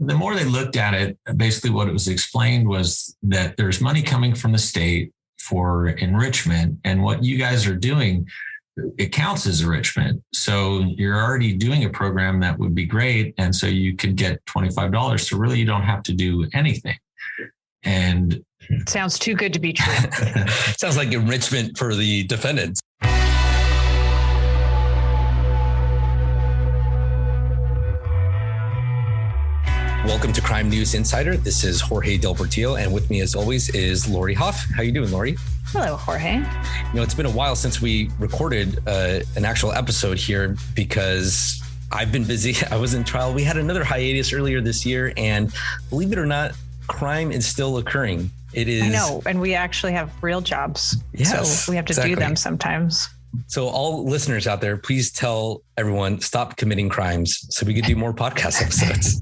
The more they looked at it, basically what it was explained was that there's money coming from the state for enrichment, and what you guys are doing, it counts as enrichment. So you're already doing a program that would be great. And so you could get $25. So really you don't have to do anything. And sounds too good to be true. Sounds like enrichment for the defendants. Welcome to Crime News Insider. This is Jorge Del Portillo, and with me as always is Lori Hoff. How you doing, Lori? Hello, Jorge. You know, it's been a while since we recorded an actual episode here because I've been busy. I was in trial. We had another hiatus earlier this year, and believe it or not, crime is still occurring. It is. I know, and we actually have real jobs. Yes, so we have to do them sometimes. So all listeners out there, please tell everyone, stop committing crimes so we could do more podcast episodes.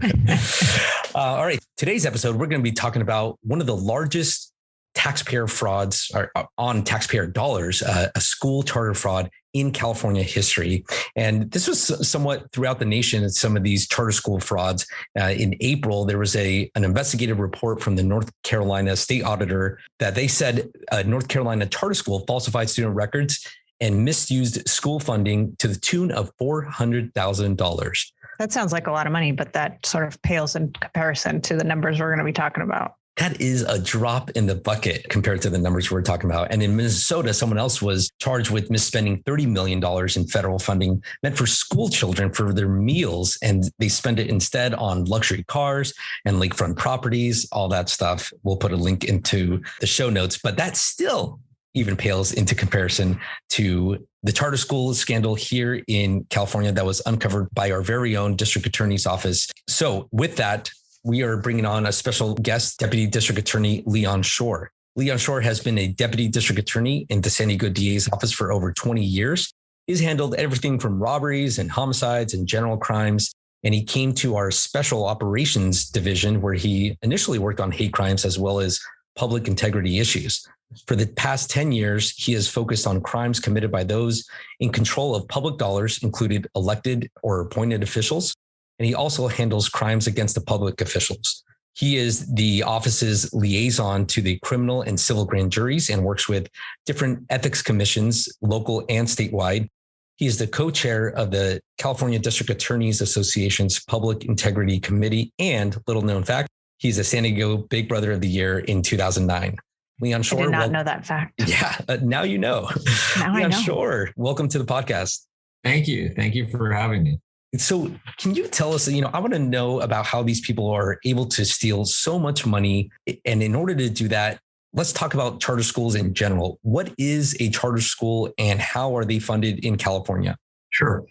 All right. Today's episode, we're going to be talking about one of the largest taxpayer frauds on taxpayer dollars, a school charter fraud in California history. And this was somewhat throughout the nation, some of these charter school frauds. In April, there was an investigative report from the North Carolina state auditor that they said North Carolina charter school falsified student records and misused school funding to the tune of $400,000. That sounds like a lot of money, but that sort of pales in comparison to the numbers we're going to be talking about. That is a drop in the bucket compared to the numbers we're talking about. And in Minnesota, someone else was charged with misspending $30 million in federal funding meant for school children for their meals. And they spend it instead on luxury cars and lakefront properties, all that stuff. We'll put a link into the show notes, but that still even pales into comparison to the charter school scandal here in California that was uncovered by our very own district attorney's office. So with that, we are bringing on a special guest, Deputy District Attorney Leon Shore. Leon Shore has been a deputy district attorney in the San Diego DA's office for over 20 years. He's handled everything from robberies and homicides and general crimes. And he came to our special operations division where he initially worked on hate crimes as well as public integrity issues. For the past 10 years, he has focused on crimes committed by those in control of public dollars, including elected or appointed officials. And he also handles crimes against the public officials. He is the office's liaison to the criminal and civil grand juries and works with different ethics commissions, local and statewide. He is the co-chair of the California District Attorneys Association's Public Integrity Committee. And little known fact, he's a San Diego Big Brother of the Year in 2009. Leon Shore. I did not know that fact. Yeah, now you know. Now Leon I know. Shore, welcome to the podcast. Thank you. Thank you for having me. So can you tell us, I want to know about how these people are able to steal so much money. And in order to do that, let's talk about charter schools in general. What is a charter school and how are they funded in California? Sure.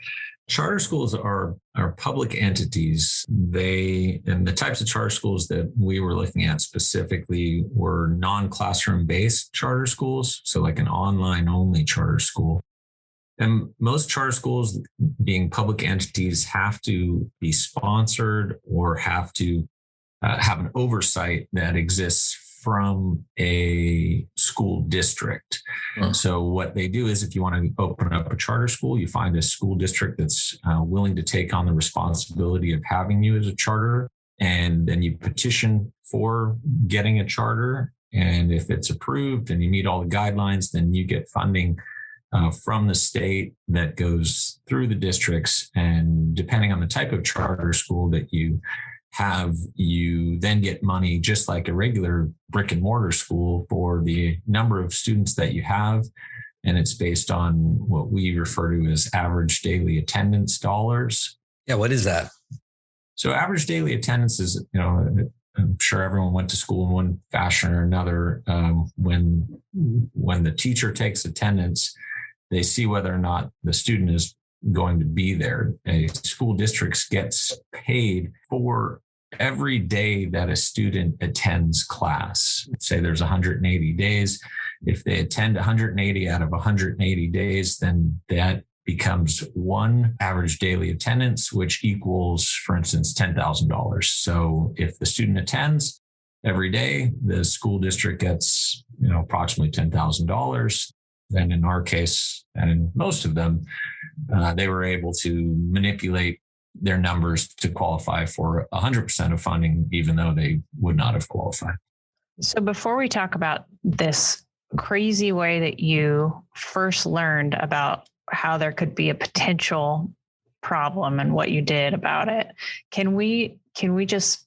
Charter schools are public entities. And the types of charter schools that we were looking at specifically were non-classroom based charter schools. So like an online only charter school. And most charter schools, being public entities, have to be sponsored or have to have an oversight that exists from a school district. So what they do is if you want to open up a charter school, you find a school district that's willing to take on the responsibility of having you as a charter. And then you petition for getting a charter. And if it's approved and you meet all the guidelines, then you get funding from the state that goes through the districts. And depending on the type of charter school that you have, you then get money just like a regular brick and mortar school for the number of students that you have. And it's based on what we refer to as average daily attendance dollars. Yeah, what is that? So average daily attendance is, I'm sure everyone went to school in one fashion or another. When the teacher takes attendance, they see whether or not the student is going to be there. A school district gets paid for every day that a student attends class. Say there's 180 days. If they attend 180 out of 180 days, then that becomes one average daily attendance, which equals, for instance, $10,000. So if the student attends every day, the school district gets, approximately $10,000. Then in our case, and in most of them, they were able to manipulate their numbers to qualify for 100% of funding, even though they would not have qualified. So before we talk about this crazy way that you first learned about how there could be a potential problem and what you did about it, can we just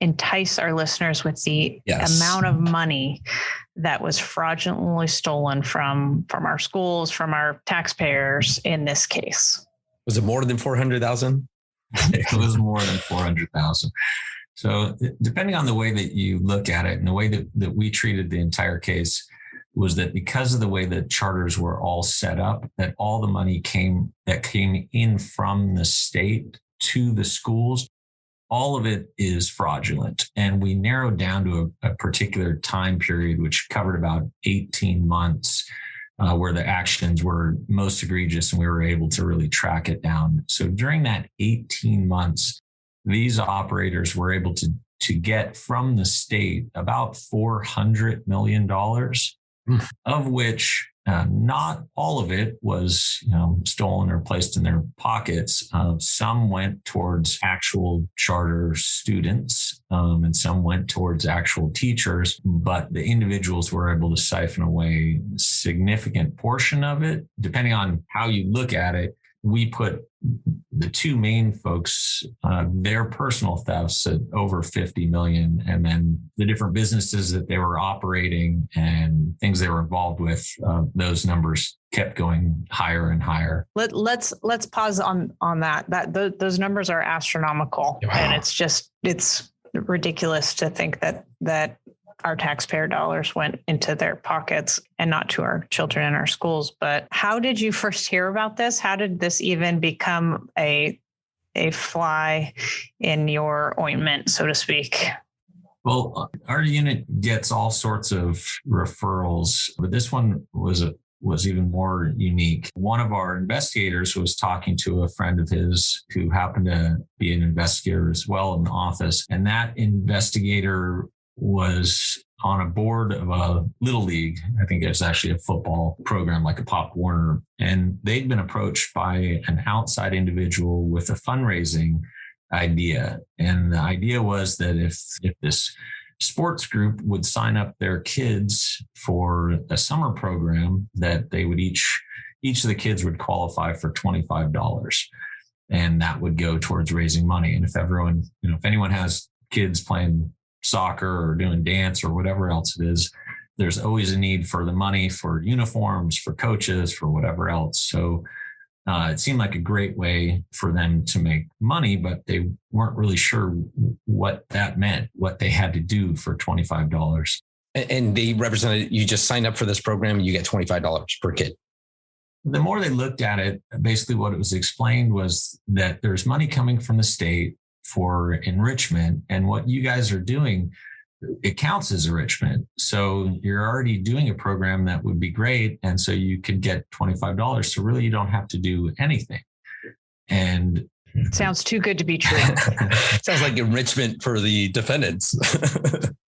entice our listeners with the amount of money that was fraudulently stolen from our schools, from our taxpayers in this case? Was it more than 400,000? It was more than 400,000. So depending on the way that you look at it and the way that we treated the entire case was that because of the way that charters were all set up, that all the money came in from the state to the schools, all of it is fraudulent. And we narrowed down to a particular time period, which covered about 18 months, where the actions were most egregious, and we were able to really track it down. So during that 18 months, these operators were able to get from the state about $400 million, of which not all of it was stolen or placed in their pockets. Some went towards actual charter students, and some went towards actual teachers, but the individuals were able to siphon away a significant portion of it. Depending on how you look at it, we put the two main folks, their personal thefts at over 50 million, and then the different businesses that they were operating and things they were involved with, those numbers kept going higher and higher. Let's pause on that. Those numbers are astronomical. Wow. And it's ridiculous to think that our taxpayer dollars went into their pockets and not to our children in our schools. But how did you first hear about this? How did this even become a fly in your ointment, so to speak? Well, our unit gets all sorts of referrals, but this one was even more unique. One of our investigators was talking to a friend of his who happened to be an investigator as well in the office. And that investigator was on a board of a little league. I think it was actually a football program like a Pop Warner. And they'd been approached by an outside individual with a fundraising idea. And the idea was that if this sports group would sign up their kids for a summer program, that they would each of the kids would qualify for $25. And that would go towards raising money. And if everyone, if anyone has kids playing soccer or doing dance or whatever else it is, there's always a need for the money for uniforms, for coaches, for whatever else. So it seemed like a great way for them to make money, but they weren't really sure what that meant, what they had to do for $25. And they represented, you just sign up for this program, you get $25 per kid. The more they looked at it, basically what it was explained was that there's money coming from the state for enrichment, and what you guys are doing, it counts as enrichment. So you're already doing a program that would be great, and so you could get $25. So really, you don't have to do anything. And sounds too good to be true. Sounds like enrichment for the defendants.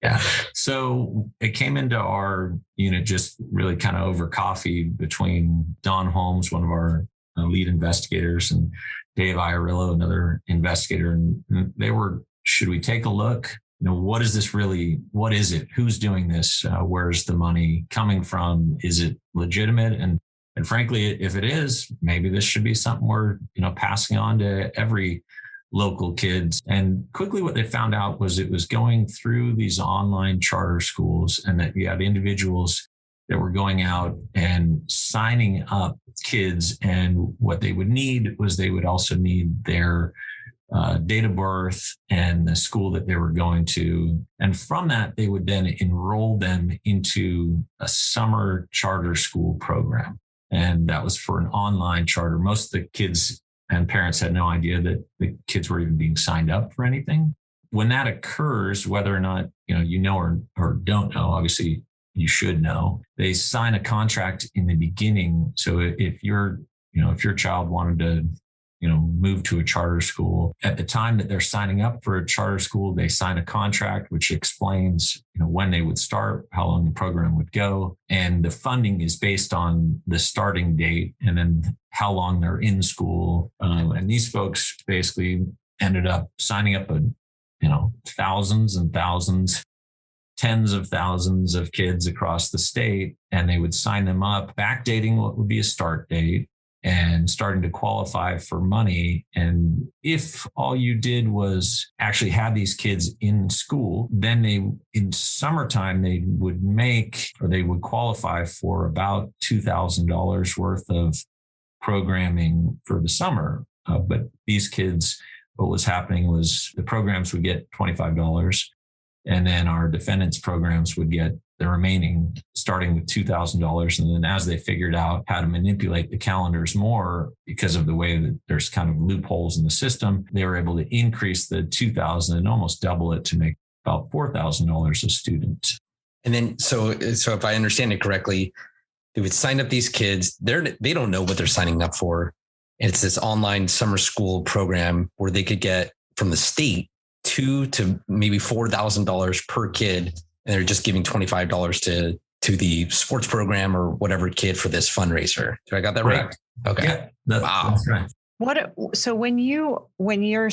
Yeah. So it came into our unit just really kind of over coffee between Don Holmes, one of our lead investigators, and Dave Iorillo, another investigator. And they were, should we take a look? What is this really? What is it? Who's doing this? Where's the money coming from? Is it legitimate? And frankly, if it is, maybe this should be something we're, passing on to every local kids. And quickly what they found out was it was going through these online charter schools, and that you had individuals that were going out and signing up kids. And what they would need was they would also need their date of birth and the school that they were going to. And from that, they would then enroll them into a summer charter school program. And that was for an online charter. Most of the kids and parents had no idea that the kids were even being signed up for anything. When that occurs, whether or not, or don't know, obviously you should know, they sign a contract in the beginning. So if your child wanted to move to a charter school. At the time that they're signing up for a charter school, they sign a contract which explains, when they would start, how long the program would go. And the funding is based on the starting date and then how long they're in school. And these folks basically ended up signing up thousands and thousands, tens of thousands of kids across the state, and they would sign them up, backdating what would be a start date and starting to qualify for money. And if all you did was actually have these kids in school, then in summertime, they would qualify for about $2,000 worth of programming for the summer. But these kids, what was happening was the programs would get $25. And then our defendants programs would get the remaining, starting with $2,000. And then as they figured out how to manipulate the calendars more, because of the way that there's kind of loopholes in the system, they were able to increase the $2,000 and almost double it to make about $4,000 a student. And then, so if I understand it correctly, they would sign up these kids. They don't know what they're signing up for. And it's this online summer school program where they could get from the state $2,000 to maybe $4,000 per kid. And they're just giving $25 to the sports program or whatever kid for this fundraiser. So I got that right? Okay. Yeah, wow. That's right. So when you're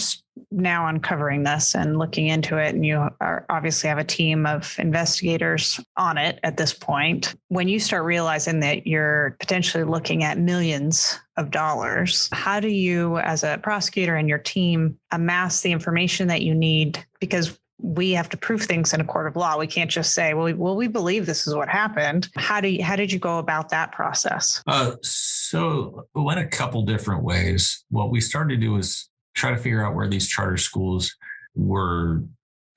now uncovering this and looking into it, and you obviously have a team of investigators on it at this point, when you start realizing that you're potentially looking at millions of dollars, how do you, as a prosecutor and your team, amass the information that you need? Because we have to prove things in a court of law. We can't just say, well, we believe this is what happened. How did you go about that process? So it went a couple different ways. What we started to do was try to figure out where these charter schools were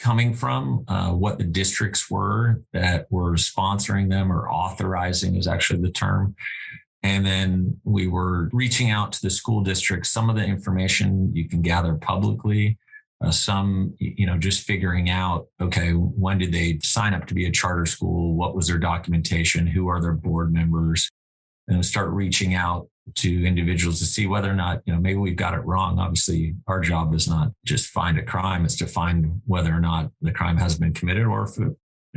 coming from, what the districts were that were sponsoring them, or authorizing is actually the term. And then we were reaching out to the school districts. Some of the information you can gather publicly. Some, just figuring out, okay, when did they sign up to be a charter school? What was their documentation? Who are their board members? And start reaching out to individuals to see whether or not, maybe we've got it wrong. Obviously, our job is not just find a crime, it's to find whether or not the crime has been committed, or if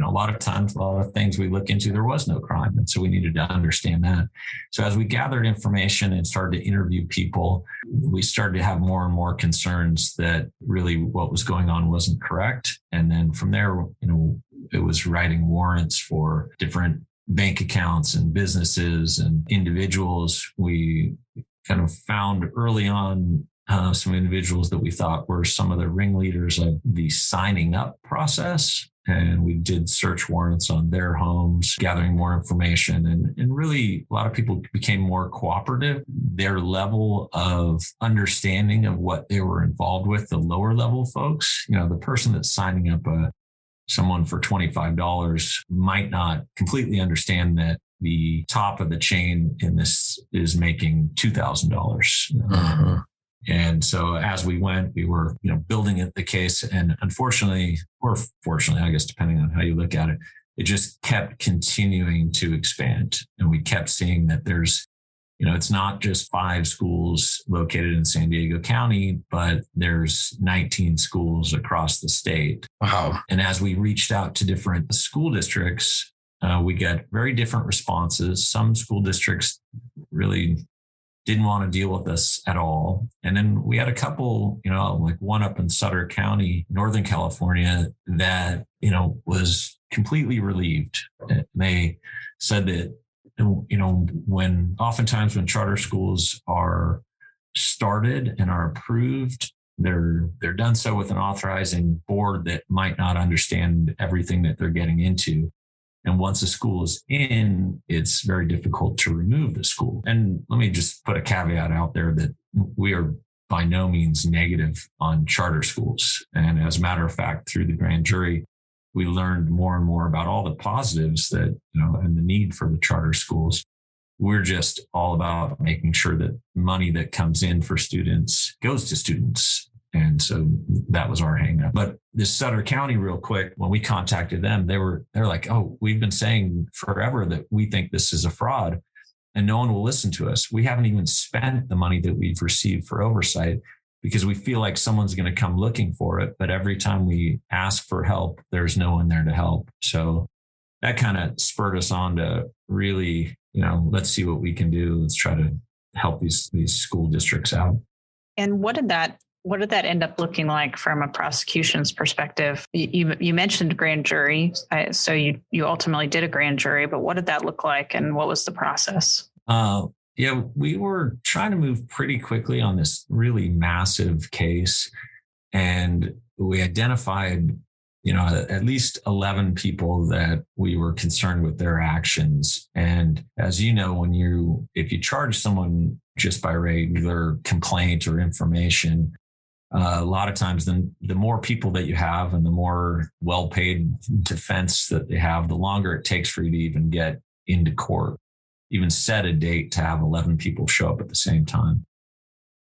a lot of times, a lot of things we look into, there was no crime. And so we needed to understand that. So as we gathered information and started to interview people, we started to have more and more concerns that really what was going on wasn't correct. And then from there, it was writing warrants for different bank accounts and businesses and individuals. We kind of found early on some individuals that we thought were some of the ringleaders of the signing up process. And we did search warrants on their homes, gathering more information. And really, a lot of people became more cooperative. Their level of understanding of what they were involved with, the lower level folks, the person that's signing up someone for $25 might not completely understand that the top of the chain in this is making $2,000. And so as we went, we were, building the case, and unfortunately, or fortunately, I guess, depending on how you look at it, it just kept continuing to expand. And we kept seeing that there's, it's not just 5 schools located in San Diego County, but there's 19 schools across the state. Wow. And as we reached out to different school districts, we got very different responses. Some school districts really didn't want to deal with us at all. And then we had a couple, like one up in Sutter County, Northern California, that, was completely relieved. And they said that, oftentimes when charter schools are started and are approved, they're done so with an authorizing board that might not understand everything that they're getting into. And once a school is in, it's very difficult to remove the school. And let me just put a caveat out there that we are by no means negative on charter schools. And as a matter of fact, through the grand jury, we learned more and more about all the positives that, and the need for the charter schools. We're just all about making sure that money that comes in for students goes to students. And so that was our hang up. But this Sutter County, real quick, when we contacted them, they're like, oh, we've been saying forever that we think this is a fraud. and no one will listen to us. We haven't even spent the money that we've received for oversight because we feel like someone's going to come looking for it. But every time we ask for help, there's no one there to help. So that kind of spurred us on to really, let's see what we can do. Let's try to help these school districts out. And what did that end up looking like from a prosecution's perspective? You mentioned grand jury, so you ultimately did a grand jury, but what did that look like, and what was the process? Yeah, we were trying to move pretty quickly on this really massive case, and we identified, at least 11 people that we were concerned with their actions. And as you know, if you charge someone just by regular complaint or information, a lot of times, then the more people that you have and the more well-paid defense that they have, the longer it takes for you to even get into court, even set a date to have 11 people show up at the same time.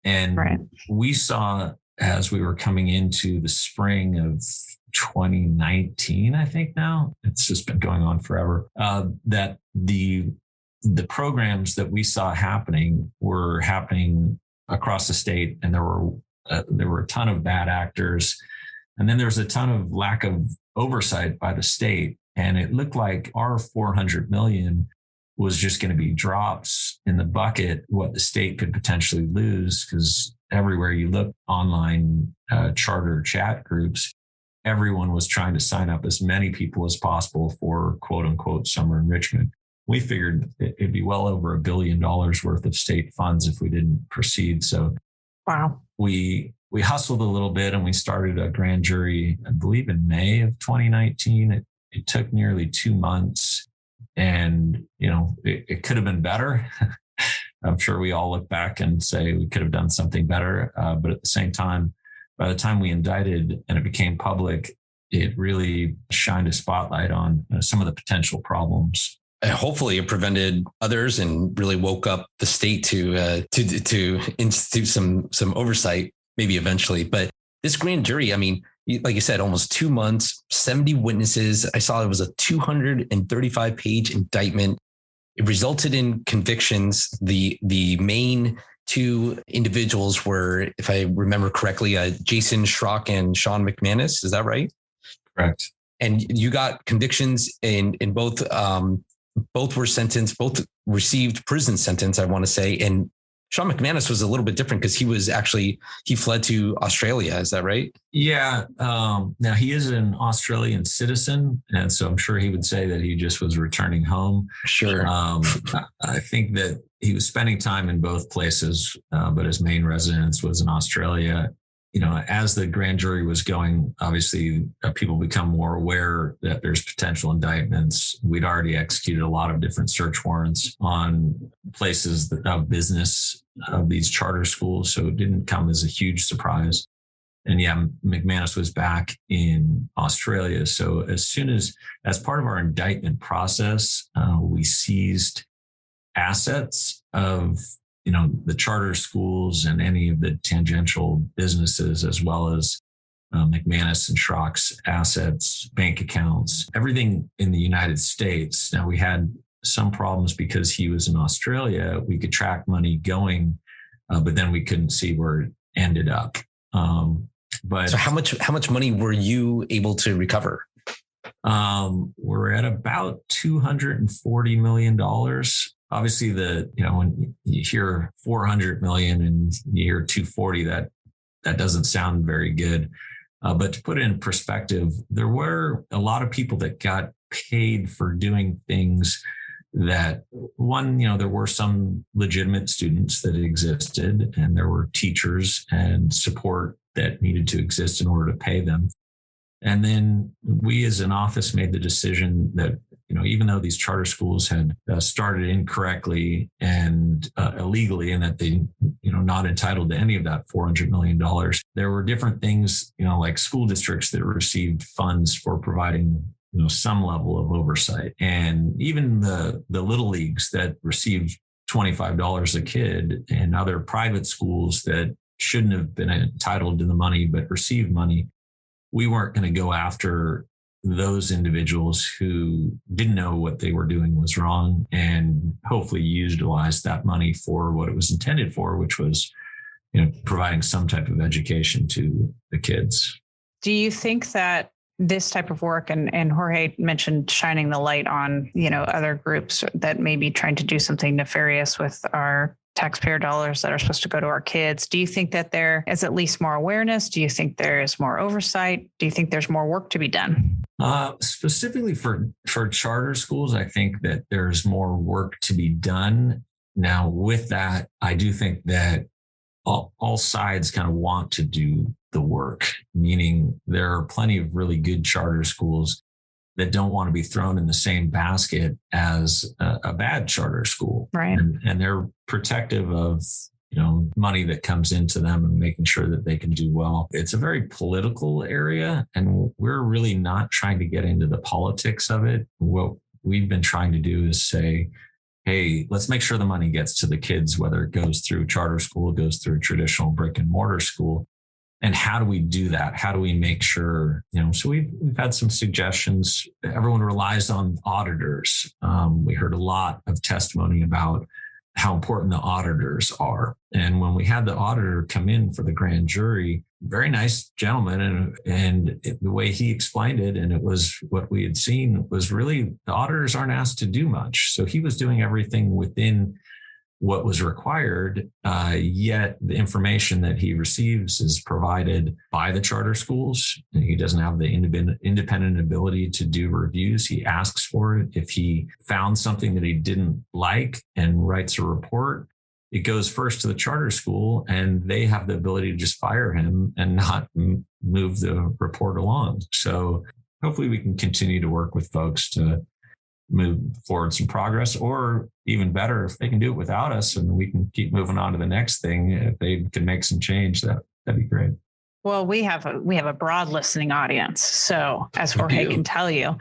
And we saw, as we were coming into the spring of 2019, I think now, it's just been going on forever, that the programs that we saw happening were happening across the state, and there were a ton of bad actors. And then there's a ton of lack of oversight by the state. And it looked like our 400 million was just going to be drops in the bucket, what the state could potentially lose, because everywhere you look, online charter chat groups, everyone was trying to sign up as many people as possible for quote unquote summer enrichment. We figured it'd be well over $1 billion worth of state funds if we didn't proceed. So wow. We hustled a little bit, and we started a grand jury, I believe in May of 2019. It took nearly 2 months, and, it could have been better. I'm sure we all look back and say we could have done something better. But at the same time, by the time we indicted and it became public, it really shined a spotlight on some of the potential problems. Hopefully it prevented others and really woke up the state to institute some oversight, maybe eventually. But this grand jury, I mean, like you said, almost 2 months, 70 witnesses. I saw it was a 235-page indictment. It resulted in convictions. The main two individuals were, if I remember correctly, Jason Schrock and Sean McManus. Is that right? Correct. And you got convictions in both. Both were sentenced, both received prison sentence, I want to say. And Sean McManus was a little bit different because he fled to Australia. Is that right? Yeah. Now he is an Australian citizen. And so I'm sure he would say that he just was returning home. Sure. I think that he was spending time in both places, but his main residence was in Australia. As the grand jury was going, obviously people become more aware that there's potential indictments. We'd already executed a lot of different search warrants on places of business of these charter schools. So it didn't come as a huge surprise. And yeah, McManus was back in Australia. So as part of our indictment process, we seized assets of the charter schools and any of the tangential businesses, as well as McManus and Schrock's assets, bank accounts, everything in the United States. Now, we had some problems because he was in Australia. We could track money going, but then we couldn't see where it ended up. So how much money were you able to recover? We're at about $240 million. Obviously, when you hear 400 million and you hear 240, that doesn't sound very good. But to put it in perspective, there were a lot of people that got paid for doing things that, there were some legitimate students that existed, and there were teachers and support that needed to exist in order to pay them. And then we as an office made the decision that, even though these charter schools had started incorrectly and illegally, and that they, not entitled to any of that $400 million, there were different things, like school districts that received funds for providing, some level of oversight. And even the little leagues that received $25 a kid, and other private schools that shouldn't have been entitled to the money but received money, we weren't going to go after those individuals who didn't know what they were doing was wrong and hopefully utilized that money for what it was intended for, which was, providing some type of education to the kids. Do you think that this type of work, and Jorge mentioned shining the light on, other groups that may be trying to do something nefarious with our taxpayer dollars that are supposed to go to our kids. Do you think that there is at least more awareness? Do you think there is more oversight? Do you think there's more work to be done? Specifically for charter schools, I think that there's more work to be done. Now, with that, I do think that all sides kind of want to do the work, meaning there are plenty of really good charter schools that don't want to be thrown in the same basket as a bad charter school. Right. And they're protective of, money that comes into them and making sure that they can do well. It's a very political area, and we're really not trying to get into the politics of it. What we've been trying to do is say, hey, let's make sure the money gets to the kids, whether it goes through charter school, goes through traditional brick and mortar school. And how do we do that? How do we make sure, so we've had some suggestions. Everyone relies on auditors. We heard a lot of testimony about how important the auditors are. And when we had the auditor come in for the grand jury, very nice gentleman, and the way he explained it, and it was what we had seen, was really the auditors aren't asked to do much. So he was doing everything within what was required, yet the information that he receives is provided by the charter schools. And he doesn't have the independent ability to do reviews. He asks for it. If he found something that he didn't like and writes a report, it goes first to the charter school, and they have the ability to just fire him and not move the report along. So hopefully we can continue to work with folks to move forward some progress, or even better, if they can do it without us and we can keep moving on to the next thing, if they can make some change, that'd be great. Well, we have a broad listening audience. So as Jorge can tell you,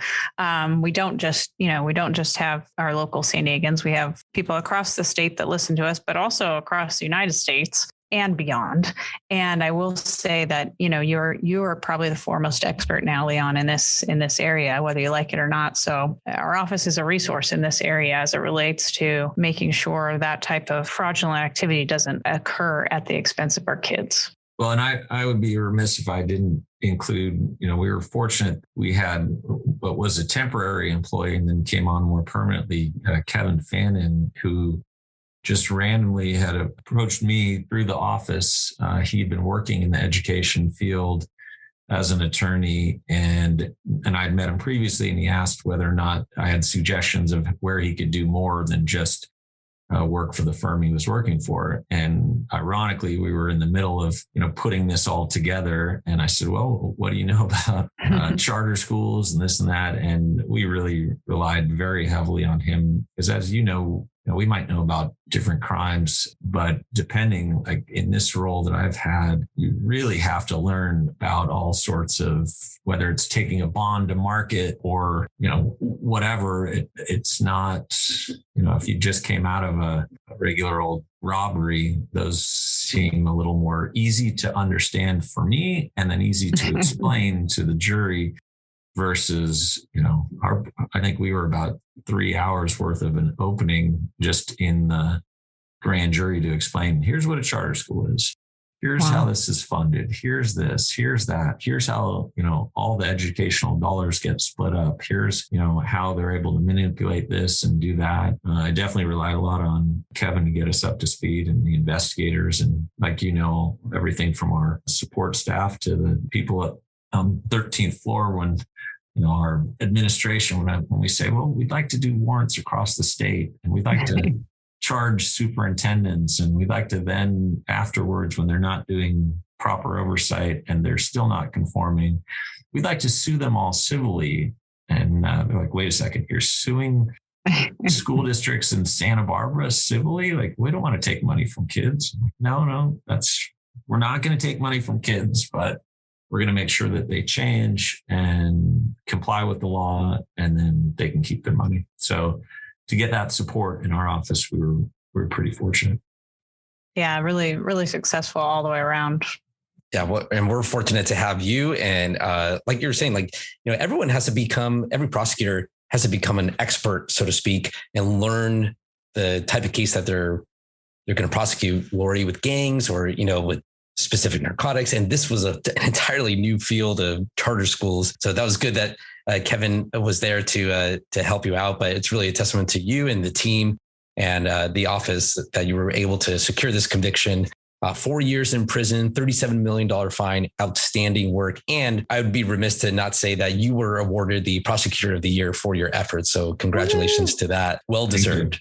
we don't just have our local San Diegans. We have people across the state that listen to us, but also across the United States and beyond. And I will say that, you are probably the foremost expert now, Leon, in this area, whether you like it or not. So our office is a resource in this area as it relates to making sure that type of fraudulent activity doesn't occur at the expense of our kids. Well, and I would be remiss if I didn't include, we were fortunate. We had what was a temporary employee and then came on more permanently, Kevin Fannin, who just randomly had approached me through the office. He'd been working in the education field as an attorney, and I'd met him previously, and he asked whether or not I had suggestions of where he could do more than just work for the firm he was working for. And ironically, we were in the middle of, putting this all together. And I said, well, what do you know about charter schools and this and that? And we really relied very heavily on him, because as we might know about different crimes, but depending, like in this role that I've had, you really have to learn about all sorts of, whether it's taking a bond to market or, whatever. It's not, if you just came out of a regular old robbery, those seem a little more easy to understand for me, and then easy to explain to the jury. Versus, I think we were about 3 hours worth of an opening just in the grand jury to explain, here's what a charter school is. Here's how this is funded. Here's this, here's that. Here's how, all the educational dollars get split up. Here's, how they're able to manipulate this and do that. I definitely relied a lot on Kevin to get us up to speed, and the investigators, and everything from our support staff to the people at 13th floor when, our administration, when we say, well, we'd like to do warrants across the state, and we'd like to charge superintendents, and we'd like to then afterwards, when they're not doing proper oversight and they're still not conforming, we'd like to sue them all civilly. And they're like, wait a second, you're suing school districts in Santa Barbara civilly? Like, we don't want to take money from kids. No, we're not going to take money from kids, but we're going to make sure that they change and comply with the law, and then they can keep their money. So to get that support in our office, we were pretty fortunate. Yeah, really, really successful all the way around Yeah, well, and we're fortunate to have you. And like you were saying, like, everyone has to every prosecutor has to become an expert, so to speak, and learn the type of case that they're going to prosecute. Lori with gangs or, with specific narcotics. And this was an entirely new field of charter schools. So that was good that Kevin was there to help you out. But it's really a testament to you and the team and the office that you were able to secure this conviction. 4 years in prison, $37 million fine, outstanding work. And I would be remiss to not say that you were awarded the Prosecutor of the Year for your efforts. So congratulations to that. Well deserved.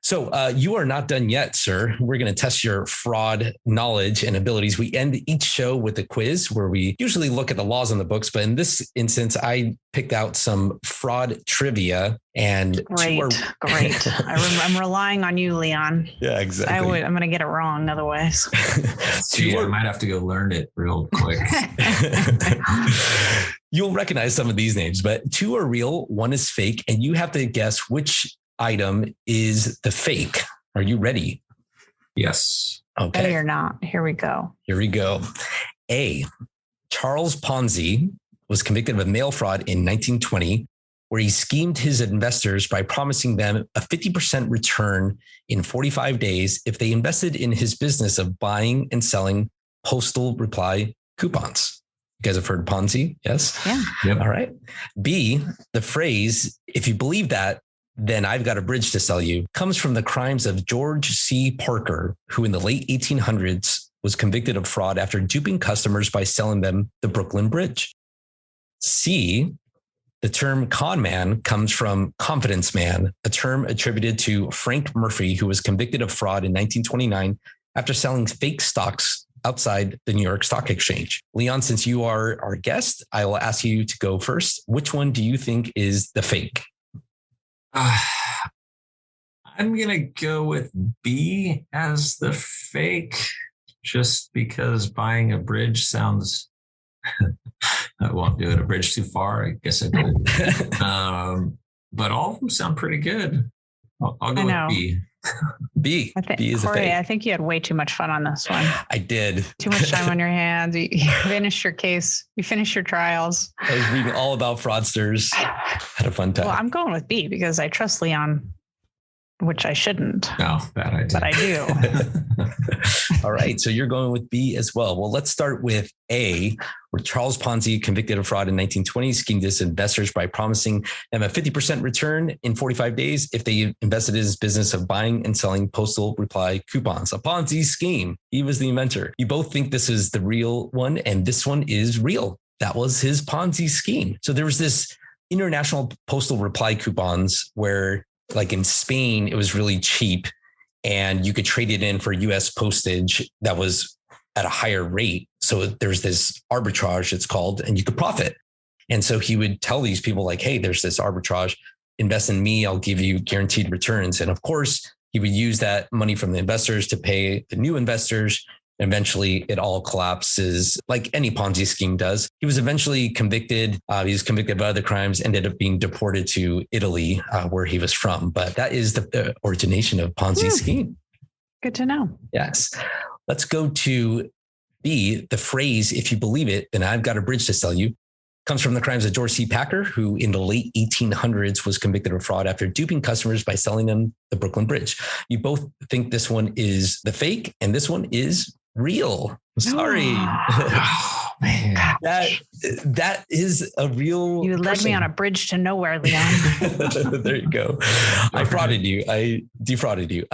So you are not done yet, sir. We're going to test your fraud knowledge and abilities. We end each show with a quiz where we usually look at the laws on the books. But in this instance, I picked out some fraud trivia. And great. I'm relying on you, Leon. Yeah, exactly. I'm going to get it wrong otherwise. I might have to go learn it real quick. You'll recognize some of these names, but 2 are real, 1 is fake, and you have to guess which item is the fake. Are you ready? Yes. Okay. No, you're not. Here we go. A. Charles Ponzi was convicted of mail fraud in 1920, where he schemed his investors by promising them a 50% return in 45 days if they invested in his business of buying and selling postal reply coupons. You guys have heard Ponzi? Yes? Yeah. Yep. All right. B, the phrase, if you believe that, then I've got a bridge to sell you, comes from the crimes of George C. Parker, who in the late 1800s was convicted of fraud after duping customers by selling them the Brooklyn Bridge. C, the term con man comes from confidence man, a term attributed to Frank Murphy, who was convicted of fraud in 1929 after selling fake stocks outside the New York Stock Exchange. Leon, since you are our guest, I will ask you to go first. Which one do you think is the fake? I'm going to go with B as the fake, just because buying a bridge sounds, I won't do it. A bridge too far. I guess I did. But all of them sound pretty good. I'll go with B. B. B is Corey, a fake. I think you had way too much fun on this one. I did. Too much time on your hands. You finished your case. You finished your trials. I was reading all about fraudsters. Had a fun time. Well, I'm going with B because I trust Leon, which I shouldn't. No, bad idea. But I do. All right. So you're going with B as well. Well, let's start with A, where Charles Ponzi, convicted of fraud in 1920, schemed his investors by promising them a 50% return in 45 days if they invested in his business of buying and selling postal reply coupons. A Ponzi scheme. He was the inventor. You both think this is the real one, and this one is real. That was his Ponzi scheme. So there was this international postal reply coupons where, like in Spain, it was really cheap and you could trade it in for US postage that was at a higher rate. So there's this arbitrage, it's called, and you could profit. And so he would tell these people like, hey, there's this arbitrage, invest in me, I'll give you guaranteed returns. And of course, he would use that money from the investors to pay the new investors. Eventually, it all collapses like any Ponzi scheme does. He was eventually convicted. He was convicted of other crimes, ended up being deported to Italy, where he was from. But that is the origination of Ponzi scheme. Good to know. Yes. Let's go to B. The phrase, if you believe it, then I've got a bridge to sell you, comes from the crimes of George C. Packer, who in the late 1800s was convicted of fraud after duping customers by selling them the Brooklyn Bridge. You both think this one is the fake, and this one is real. Sorry. Oh, man. That is a real. You led me on a bridge to nowhere, Leon. There you go. I frauded you. I defrauded you.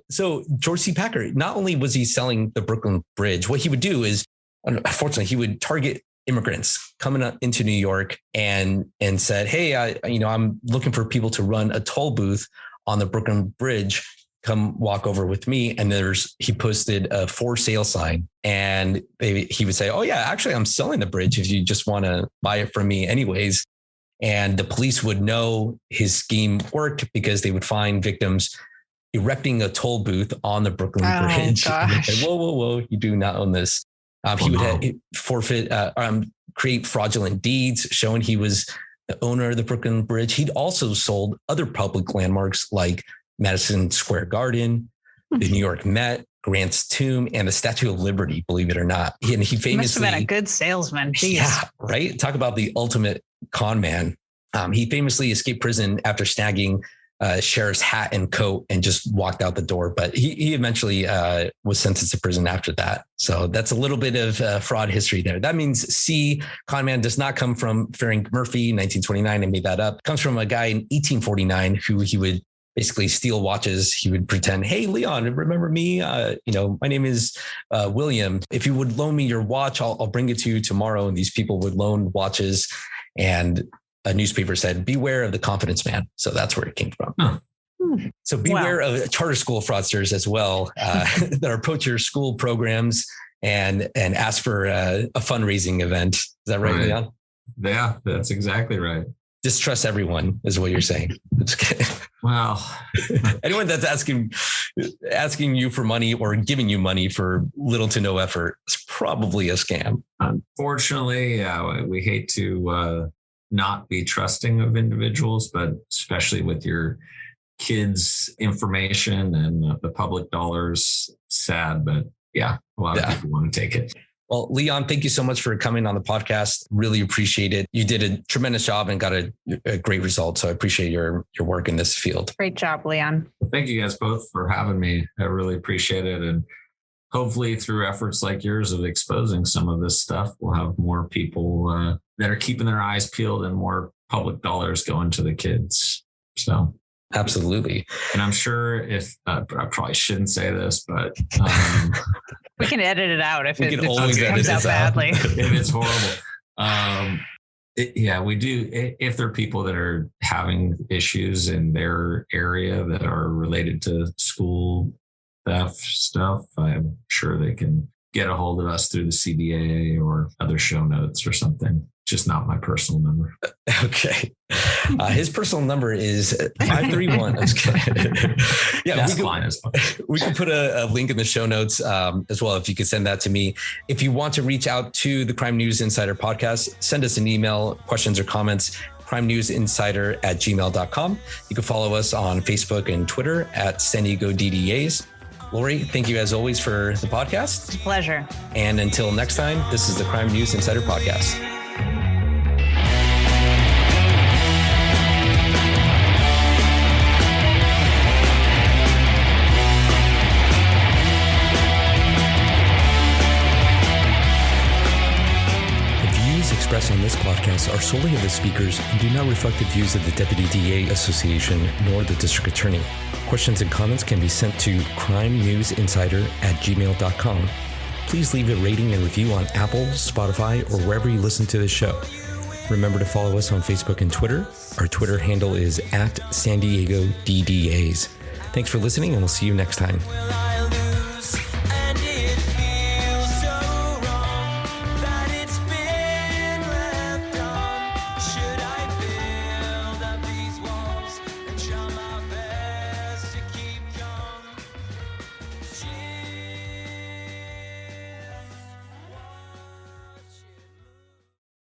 So George C. Packer, not only was he selling the Brooklyn Bridge, what he would do is, unfortunately, he would target immigrants coming up into New York and said, hey, I'm looking for people to run a toll booth on the Brooklyn Bridge. Come walk over with me. And he posted a for sale sign, and he would say, oh yeah, actually I'm selling the bridge if you just want to buy it from me anyways. And the police would know his scheme worked because they would find victims erecting a toll booth on the Brooklyn Bridge. And say, whoa, you do not own this. He would forfeit, create fraudulent deeds showing he was the owner of the Brooklyn Bridge. He'd also sold other public landmarks like Madison Square Garden, the New York Met, Grant's tomb and the Statue of Liberty, believe it or not. And he famously must have been a good salesman. Jeez. Yeah, right. Talk about the ultimate con man. He famously escaped prison after snagging sheriff's hat and coat and just walked out the door. But he eventually was sentenced to prison after that. So that's a little bit of fraud history there. That means C, con man does not come from Frank Murphy, 1929. I made that up. It comes from a guy in 1849 who he would basically steal watches. He would pretend, hey, Leon, remember me? My name is William. If you would loan me your watch, I'll bring it to you tomorrow. And these people would loan watches. And a newspaper said, beware of the confidence man. So that's where it came from. Huh. So beware of charter school fraudsters as well that approach your school programs and ask for a fundraising event. Is that right, Leon? Yeah, that's exactly right. Distrust everyone is what you're saying. Well, anyone that's asking you for money or giving you money for little to no effort is probably a scam. Unfortunately, we hate to not be trusting of individuals, but especially with your kids' information and the public dollars, sad, but yeah, a lot of people want to take it. Well, Leon, thank you so much for coming on the podcast. Really appreciate it. You did a tremendous job and got a great result. So I appreciate your work in this field. Great job, Leon. Thank you guys both for having me. I really appreciate it. And hopefully through efforts like yours of exposing some of this stuff, we'll have more people that are keeping their eyes peeled and more public dollars going to the kids. So absolutely. And I'm sure if I probably shouldn't say this, but we can edit it out if it comes out badly. If it's horrible. We do. If there are people that are having issues in their area that are related to school theft stuff, I'm sure they can get a hold of us through the CBAA or other show notes or something. Just not my personal number. Okay. His personal number is 531. Yeah, that's fine. We can put a link in the show notes as well, if you could send that to me. If you want to reach out to the Crime News Insider podcast, send us an email, questions or comments, crimenewsinsider@gmail.com. You can follow us on Facebook and Twitter at San Diego DDAs. Lori, thank you as always for the podcast. It's a pleasure. And until next time, this is the Crime News Insider podcast. Expressed on this podcast are solely of the speakers and do not reflect the views of the Deputy DA Association nor the District Attorney. Questions and comments can be sent to crimenewsinsider@gmail.com. Please leave a rating and review on Apple, Spotify, or wherever you listen to this show. Remember to follow us on Facebook and Twitter. Our Twitter handle is @San Diego DDAs. Thanks for listening, and we'll see you next time.